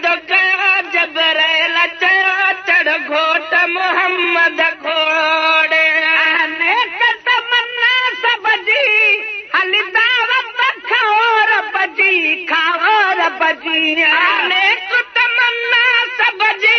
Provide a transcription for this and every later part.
जो कयो जबरैल चयो चढ़ घोट मोहम्मद घोड़े अनेक तमन्ना सब जी हल दावत खाओ रब जी अनेक तमन्ना सब जी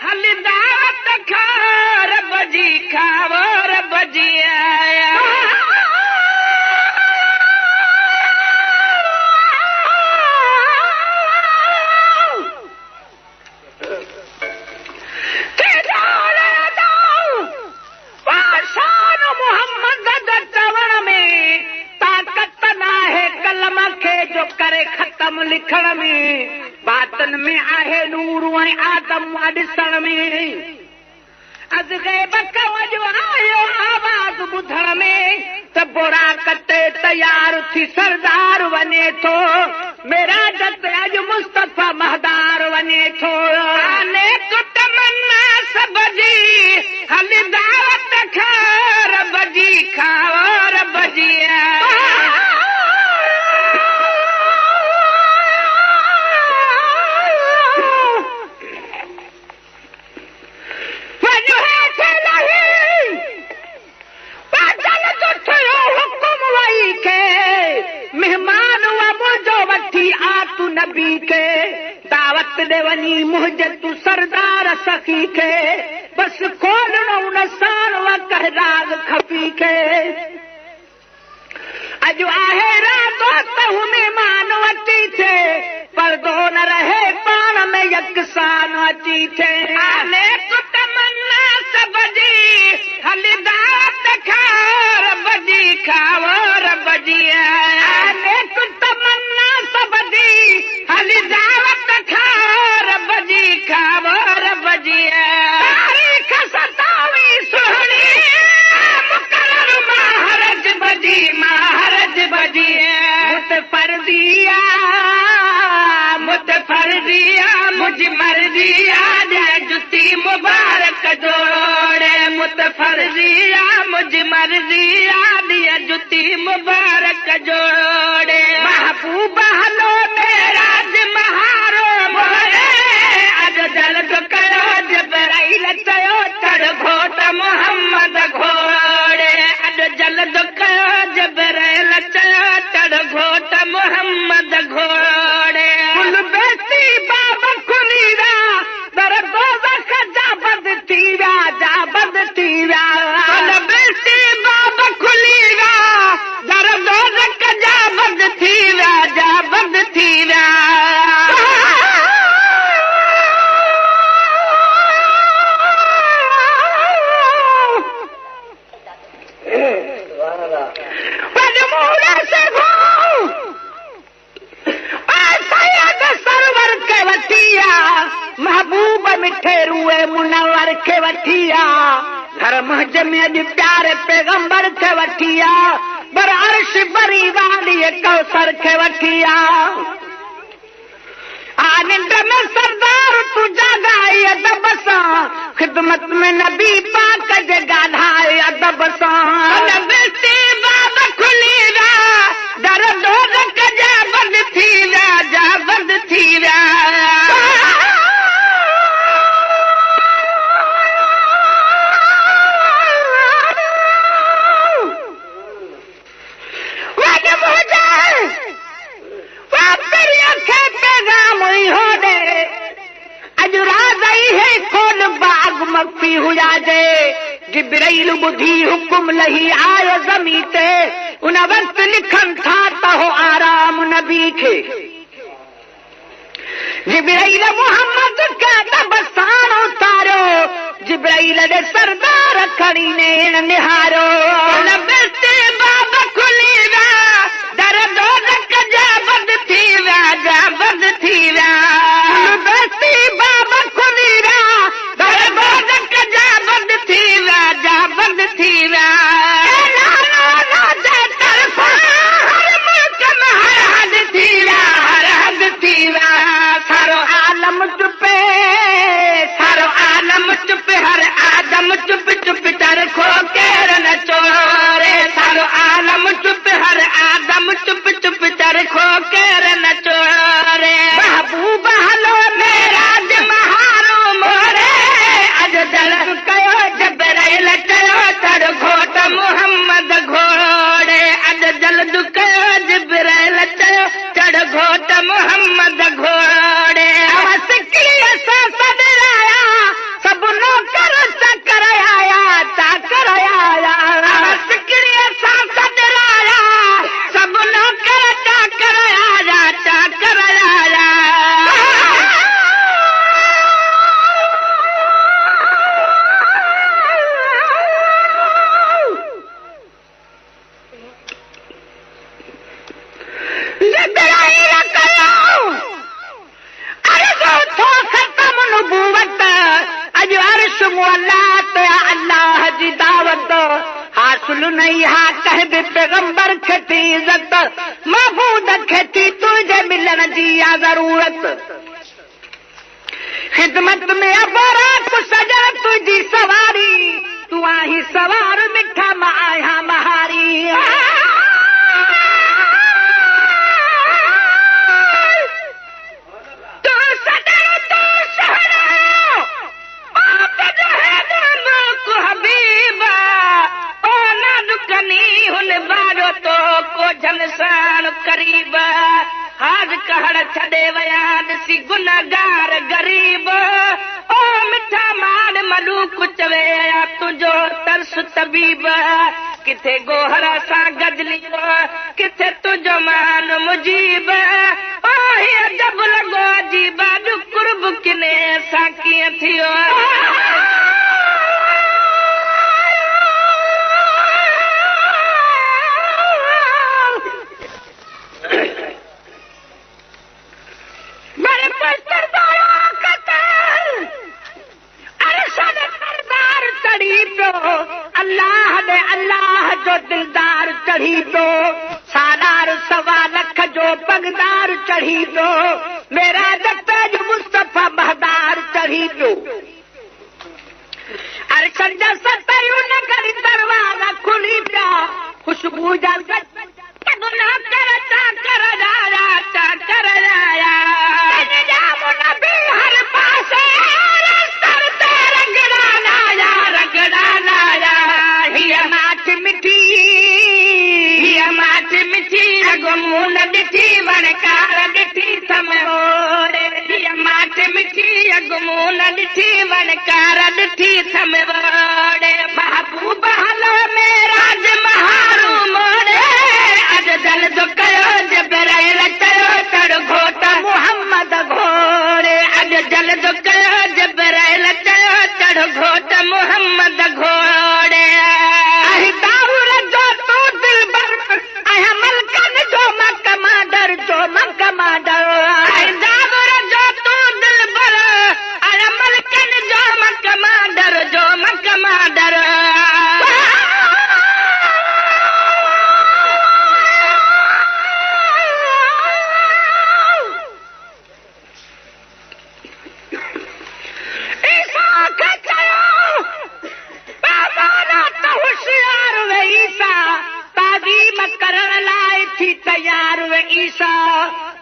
हल दावत खाओ रब जी आया जो करे खत्म लिखण में बातन में आहे नूर ऐं आदम ॾिसण में अज ग़ैब जो आयो आवाज़ ॿुधण में त बोरा कटे तयार थी सरदार वञे थो मेरा जत अॼु मुस्तफ़ा महदार वञे थो अनेक तमन्ना सब जी हल दावत खाओ रब जी मेहमान मुंहिंजो वठी आ तू नबी खे दावत ॾे वञी मुंहिंजे तू सरदार सखी खे बस खोलणो नसान कह राग खपी खे अॼु आहे रातो त हू महिमान वठी थे पर्दो न रहे पाण में यकसान अची थे अनेक तमन्ना सब जी हल दावत खाओ रब जी अनेक तमन्ना सब जी हल दावत खाओ रब जी तारीख सतावी सुहिणी मुकरर महारज बजी मुतफरदिया मुझ मर्जिया दे जुती मुबारक जोड़े मुतफरदिया मुझ मर्जिया दे जुती मुबारक जोड़े महबूब हलो मेरा महारो मोरे अज जल्द कयो जबराइल चयो चढ़ घोट मोहम्मद घोड़े अज जल्द कयो जबराइल चयो चढ़ घोट मोहम्मद घोड़े कुल बेटी बाब खुलीरा दर दोज़ख जा बद थी विया कुल बेटी बाब खुलीरा दर दोज़ख जा बद थी विया महबूब मिठे रूए मुनवर के वठिया घर महज में अॼु प्यारे पैगंबर के वठिया बर अर्श बरी वाली कौसर के वठिया निंड में सरदार तू जागाई अदब सां खिदमत में नबी पाक जे गाढ़ाए अदब सां बेटी बाब खुली रा दर दोज़ख जा बंद थी विया मक्फी हुआ जे जिब्राइल बुधी हुकुम लही आयो ज़मीन ते उन वक्त लिखन था तो आराम नबी खे जिब्राइल मोहम्मद का दबसान उतारो जिब्राइल दे सरदार खड़ी नेण निहारो बेटे बाब खुली वा दर दोज़ख जा बद थी विया बेटी बाब खुली वा दर दोज़ख जा बद थी विया हर मुल्क में हर हद थी विया सारो आलम चुपे हर आदम चुप तरखो केर न चोरे सारो आलम चुप हर आदम चुप तरखो केर न चोरे महबूबा अर्श मुअल्लात अल्लाह जी दावत हासिल नहीं हा कह बि पैगंबर खे थी इज़त महबूद खे थी तुंहिंजे मिलण जी आ ज़रूरत खिदमत में अबरात सजा तुझी सवारी तू आही सवार मिठा मां आया महारी तू सदर तू सहरा आप जो है को हबीबा ओ ना दुकनी हुन बारो तो को जनसान करीबा हाज कहड़ छॾे वया ॾिसी गुनहगार गरीब ओ मिठा माल मलूक चवे आया तुंहिंजो तरस तबीब किथे गोहर सां गजली किथे तुंहिंजो मान मुजीब ओ हीअ जब लॻो अजीब अॼु कुर्ब किने सां कीअं थियो अल्लाह दे अल्लाह जो दिलदार चढ़ी दो सालार सवा लख जो पगदार चढ़ी दो मेरा तेज मुस्तफा बहदार चढ़ी दो अरशन जा सतयूं न करी दरवाजा खुली पिया खुशबू जा गुनाह कर आया नबी हर पासे मिठी रगो मुंह न ॾिठी वणकार ॾिठी थमोरे हीअ माठ मिठी अॻु मुंह न ॾिठी वणकार ॾिठी थमोरे महबूब हलो मेराज महारू मोरे अॼु जल जो कयो जबराइल चयो चढ़ घोट मुहम्मद घोड़े अॼु जल जो कयो जबराइल चयो चढ़ घोट मुहम्मद घोड़े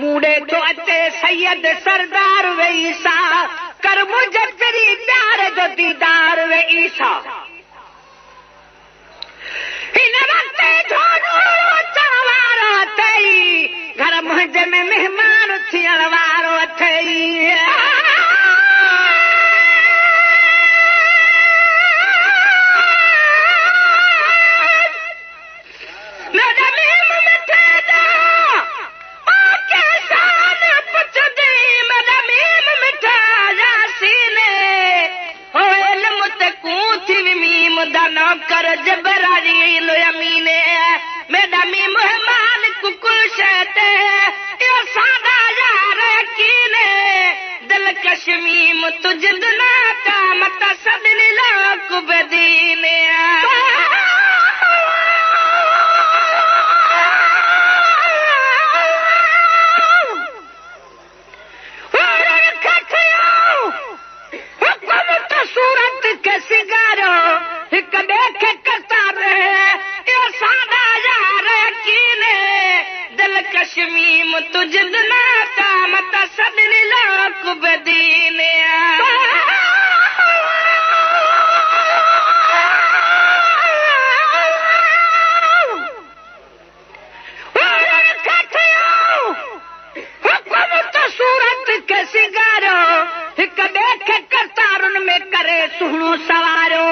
मूड़े तो अचे सैयद सरदार वे ईसा कर मुझे तेरी प्यार जो दीदार वे ईसा इन वक्त छोड़ो चावारो अथई घर मुझे में मेहमान थियण वारो अथई कर जबराइल अमीने मेरा मी मेहमान कुकुल शते यो सादा यार कीने दिल कश्मीम तुझ दुना का मत सदन लोक बदीने सूरत के सिगारो एक देखे कतार यो सादा यार कीने दिल कश्मीम तुझ दुना का मत सदन लोक बदीने सूरत के सिगारो एक देखे कतारुन में करे सुहणो सवारो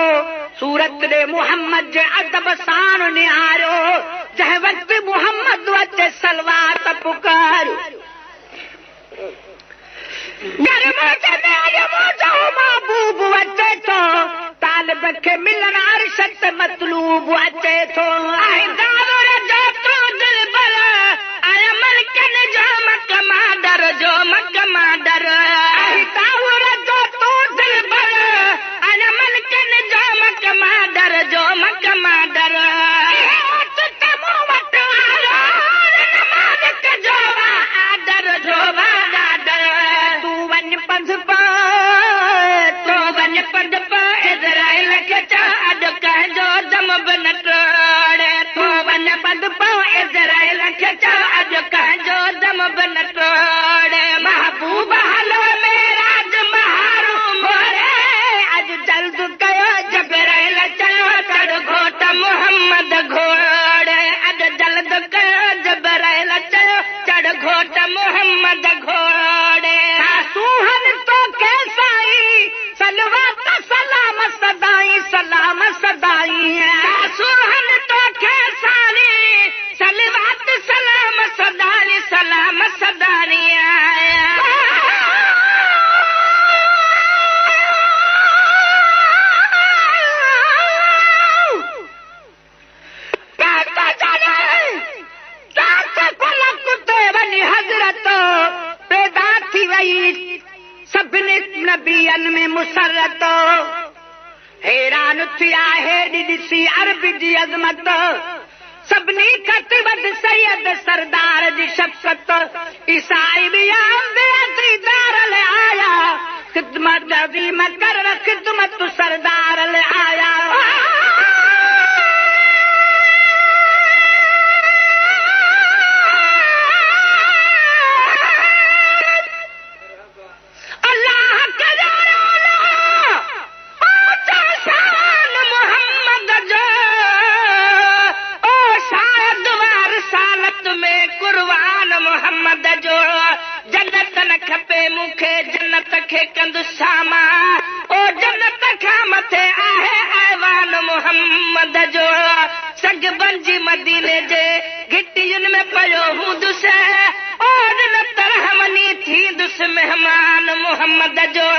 सूरत दे मोहम्मद जे अदब साण निहारो जंहिं वक्त मोहम्मद अचे सलवात पुकारो महबूब अचे थो तालिब खे मिलण अरशत मतलूब अचे थो जो मकमाडर चो अज कंहिंजो दम बि न तोड़े महबूब हलो मेराज महारो मोरे अज जल्द कयो जबराइल चयो चढ़ घोट मोहम्मद घोड़े अज जल्द कयो जबराइल चयो चढ़ घोट मोहम्मद घोड़े सुहन तो कैसाई सलवात सलाम सदाई सलाम सदाई सुहन तो कैसाई सलवात सलाम सदाई सलाम सदाई हजरत पैदा थी वई सभिनी नबियन में मुसरत हैरान थिया हेॾी ॾिसी अरबी जी अज़मत सभिनी खत वध सैयद सरदार जी शफ़क़त ईसाई बि दीदार ले आया ख़िदमत अज़ीम कर ख़िदमत सरदार ले आया मोहम्मद जो जन्नत न खपे मूंखे जन्नत खे कंदु सामा ओ जन्नत खां मथे आहे ऐवान मोहम्मद जो सग बंजी मदीने जे गिटियुनि में पियो हूंदुसि और न तरहमनी थींदुसि मेहमान मोहम्मद जो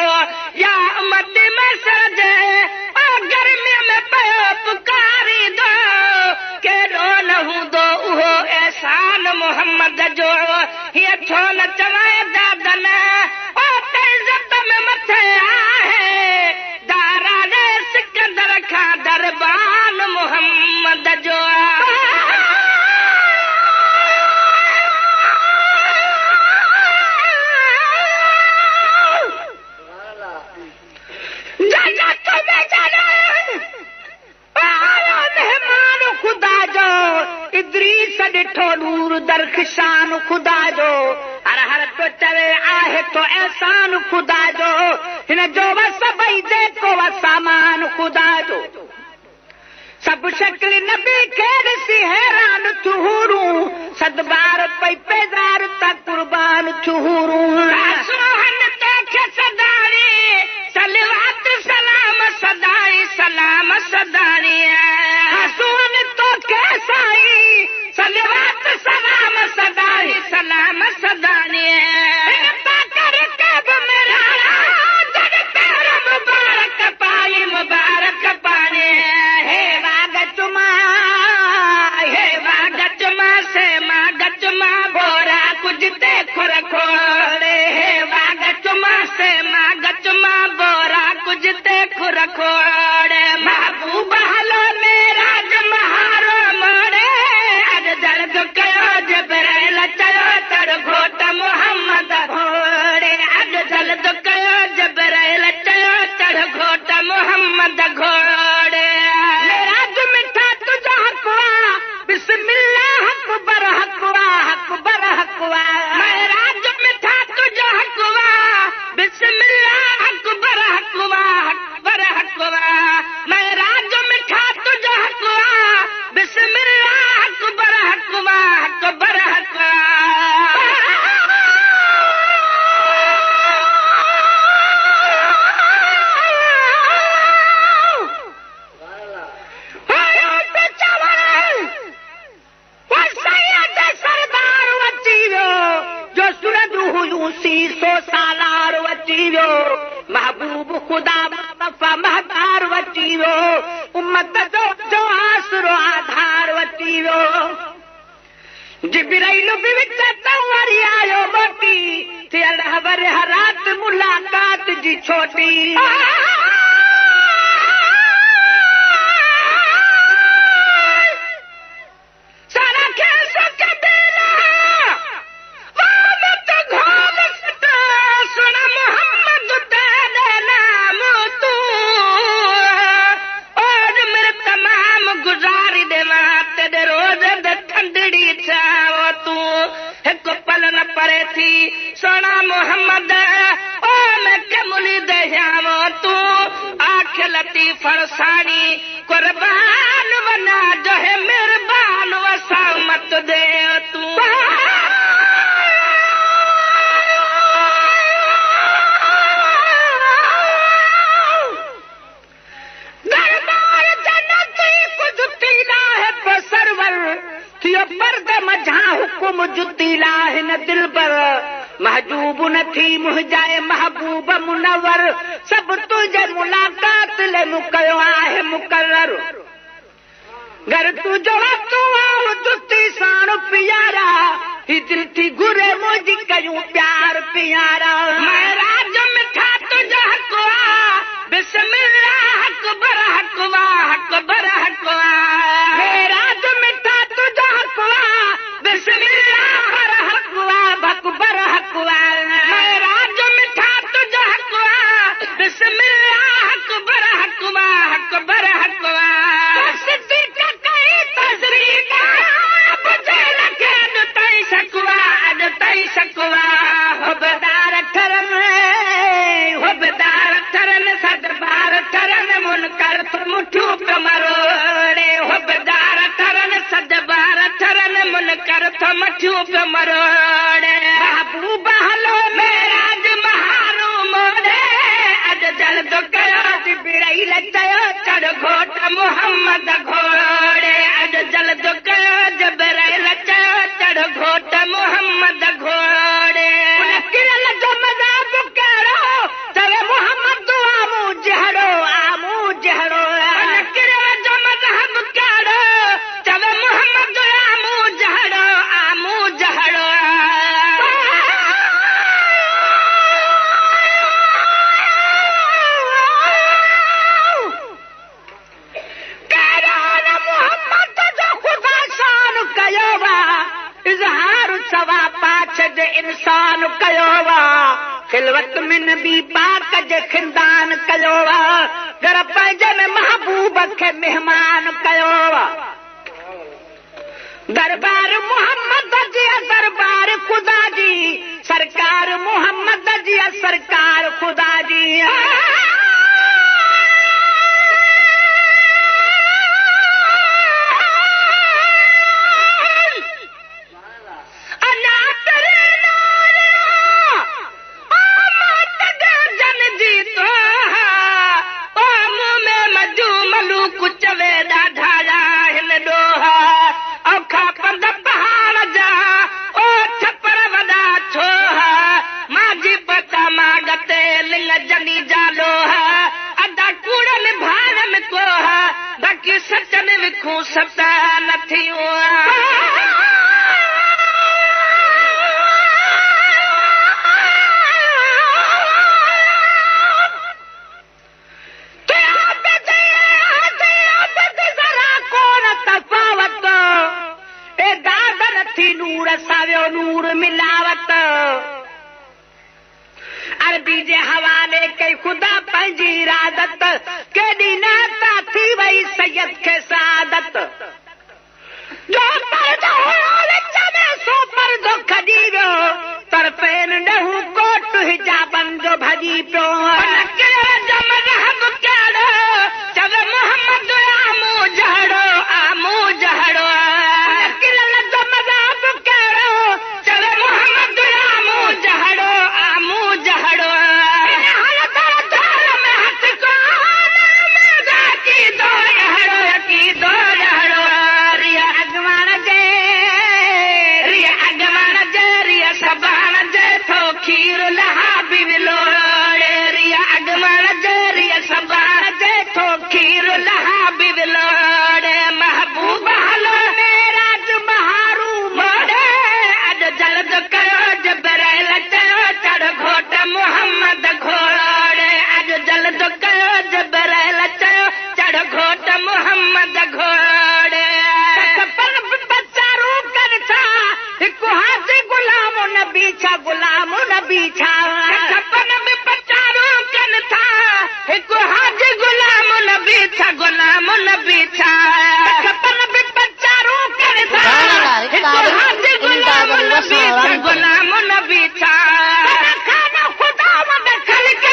या उम्मती में सरजे ओ गर्मीअ में पियो पुकारींदो केॾो न हूंदो उहो एहसान मोहम्मद जो हीअ छो न चवां दादन ओ इज़त में मथे आहे दारान सिकंदर खां दरबान मोहम्मद जो इदरीस ॾिठो नूर दरख़्शान ख़ुदा जो हर हर तो चवे आहे तो एहसान ख़ुदा जो हिन जो सभई जेको सामान ख़ुदा जो सभु शक्ल नबी खे ॾिसी हैरान थियूं सदबार पई पेदार त कुर्बान थियूं सलवात सलाम सदाई सलाम सदाई सुहन तो कैसाई सलवात सलाम सदाई सलाम सदाई मुबारक पाई मुबारक पाने हे वागचुमा से मां गचुमा बोरा कुछ ते खुर खोड़े हे वागचुमा से मां गचुमा बोरा कुछ ते खुर खोड़े महबूब हलो मेराज महारो मोड़े अज दर्द कयो जबराइल चयो चढ़ घोट मोहम्मद घोड़े अज दर्द कयो जबराइल चयो चढ़ घोट मोहम्मद घोड़े मेराज मिठा तुझा हकवा बिस्मिल्लाह अकबर हकवा अकबर हकवा मेराज मिठा तुझा हकवा बिस्मिल्लाह अकबर हकवा अकबर हकवा मेराज मिठा तुझा हकवा बिस्मिल्लाह अकबर हकवा अकबर हकवा महबूब खुदा वफ़ा महतार वची वियो उम्मत जो आसरो आधार वची वियो जिब्राइल बि विच तां वरी आयो मोटी थियल ख़बर रात मुलाक़ात जी छोटी में कमली दयावो तू आंख लती फरसानी कुर्बान बना जो है मेहरबान वसा मत दे तू दरबार जन्नती कुछ पीला है तो सरवर थियो पर्दे मझा हुकुम जुतीला है न दिल पर महजूब न थी मुझाए महबूब मुनवर सब तुझे मुलाकात ले मुकयो आहे मुकर्रर घर तुझो तू आओ जुती साण प्यारा ही दिल थी घुरे मुझी कयूं प्यार प्यारा मैं राज मिठा तुझा हकवा बिस्मिल्लाह अकबर हकवा अकबर हकवा मैं राज मिठा तुझा हकवा बिस्मिल्लाह हकवा अकबर हकवा मैं राज मिठा तुझा हकवा बिस्मिल्लाह अकबर हकवा अकबर हकवा तस्दीक कई तस्दीक बुझे लखे तई सकवा तई सकवा हुबदार ठरन सदबार ठरन मुनकर मुठियूं कमरोड़े हुबदार ठरन सदबार ठरन मुनकर मठियूं कमरोड़े महबूब हलो मेराज महारू मोड़े अॼु जल्द कयो जिब्राईल चयो चढ़ घोट मुहम्मद घोड़े अॼु जल्द कयो जिब्राईल चयो चढ़ घोट मुहम्मद घोड़े किरल जो मज़ाब करो चवे मुहम्मद आमू जहड़ो किरल जो मज़हब करो चवे मुहम्मद आमू जहड़ो इज़हार सवा पाछ जे इंसान कयो वा खिलवत में नबी पाक जे खिंदान कयो वा घर पंहिंजे में महबूब खे मेहमान कयो वा दरबार मोहम्मद जी दरबार खुदा जी सरकार मोहम्मद जी सरकार खुदा जी जनी जालो है अदा कूड़न भान में को है बाकी सचन विखू सता नथी नूर सावियो नूर मिलावत अरबी जे हवाले कई खुदा पंहिंजी इरादत केॾी नाता थी वई सैयद खे सादत जो पर्दो हुयो विच में सो पर्दो खॼी वियो तरफ़ेन ॾहूं कोट हिजाबन जो भॼी पियो जो मज़हब कहिड़ो चवे मुहम्मद आमू जहड़ो आमू जहड़ो किरल जो मज़हब कहिड़ो चवे मुहम्मद आमू जहड़ो आमू जहड़ो खीर लहा भी विलोड़े रिया अगमण जरिया सबार देखो खीर लहा भी विलोड़े महबूब हलो मेराज महारू मोड़े अॼु जल्द कयो जिब्राईल चयो चढ़ घोट मुहम्मद घोड़े अॼु जल्द कयो जिब्राईल चयो चढ़ घोट मुहम्मद घोड़े बचारू कर था हिकु हाथी गुलाम नबी छा गुलाम नबी छा खपन में बचारू कन था हिकु हाथी गुलाम नबी छा गुलाम नबी छा खपन में बचारू कन था हिकु हाथी गुलाम नबी छा गुलाम नबी छा खाना खुदा वड खल के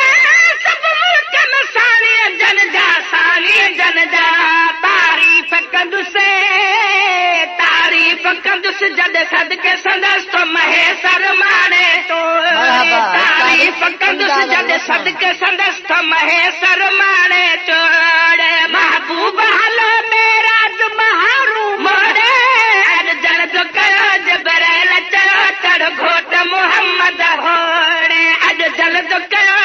कंदुस जद सदके संदस तो महेसर माने तोड़े तारीफ कंदुस जद सदके संदस तो महेसर माने तोड़े महबूब हलो मेरा महारू मोड़े जल जो कयो जबरैल चलो चढ़ घोट मोहम्मद होड़े अज जल जो कयो